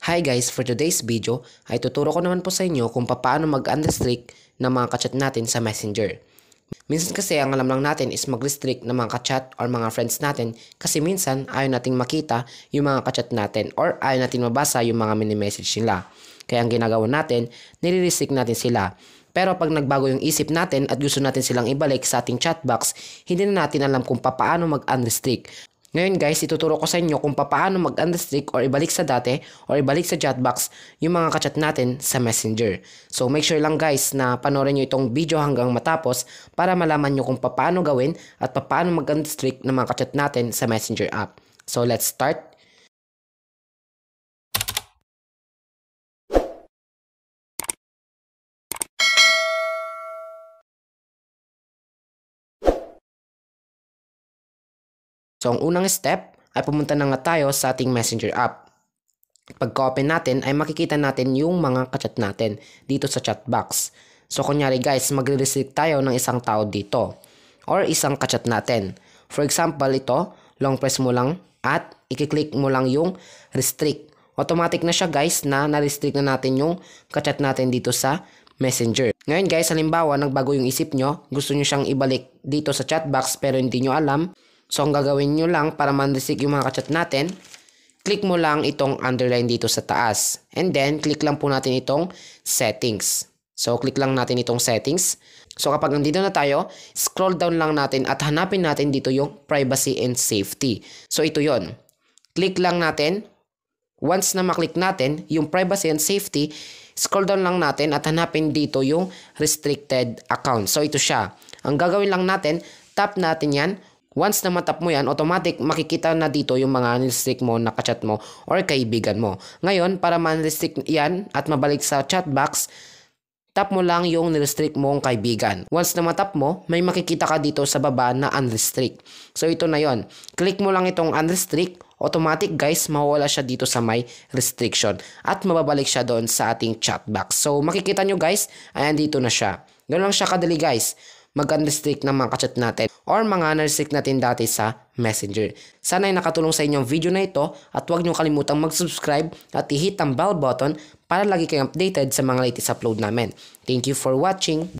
Hi guys, for today's video ay tuturo ko naman po sa inyo kung paano mag-unrestrict ng mga kachat natin sa Messenger. Minsan kasi ang alam lang natin is mag-restrict ng mga kachat or mga friends natin kasi minsan ayaw nating makita yung mga kachat natin or ayaw natin mabasa yung mga mini-message nila. Kaya ang ginagawa natin, nire-restrict natin sila. Pero pag nagbago yung isip natin at gusto natin silang ibalik sa ating chat box, hindi na natin alam kung paano mag-unrestrict. Ngayon guys, ituturo ko sa inyo kung paano mag-unrestrict or ibalik sa dati or ibalik sa chatbox yung mga kachat natin sa Messenger. So make sure lang guys na panoorin nyo itong video hanggang matapos para malaman nyo kung paano gawin at paano mag-unrestrict ng mga kachat natin sa Messenger app. So let's start. So ang unang step ay pumunta na nga tayo sa ating Messenger app. Pagka-open natin ay makikita natin yung mga kachat natin dito sa chat box. So kunyari guys, magre-restrict tayo ng isang tao dito or isang kachat natin. For example, ito, long press mo lang at i-click mo lang yung restrict. Automatic na siya guys na na-restrict na natin yung kachat natin dito sa Messenger. Ngayon guys, halimbawa nagbago yung isip nyo, gusto nyo siyang ibalik dito sa chat box pero hindi nyo alam. So ang gagawin nyo lang para man-restrict yung mga kachat natin, click mo lang itong underline dito sa taas. And then, click lang po natin itong settings. So, click lang natin itong settings. So, kapag nandito na tayo, scroll down lang natin at hanapin natin dito yung privacy and safety. So, ito yon. Click lang natin. Once na maklik natin yung privacy and safety, scroll down lang natin at hanapin dito yung restricted account. So, ito siya. Ang gagawin lang natin, tap natin yan. Once na matap mo yan, automatic makikita na dito yung mga restrict mo na kachat mo or kaibigan mo. Ngayon, para man-restrict yan at mabalik sa chat box, tap mo lang yung nirestrict mong kaibigan. Once na matap mo, may makikita ka dito sa baba na unrestrict. So ito na yon. Click mo lang itong unrestrict, automatic guys, mawawala siya dito sa may restriction at mababalik siya doon sa ating chat box. So makikita nyo guys, ayan dito na siya. Ganun lang siya kadali guys, mag-unrestrict ng mga kachat natin or mga na-restrict natin dati sa Messenger. Sana ay nakatulong sa inyong video na ito at huwag niyong kalimutang mag-subscribe at i-hit ang bell button para lagi kayong updated sa mga latest upload namin. Thank you for watching!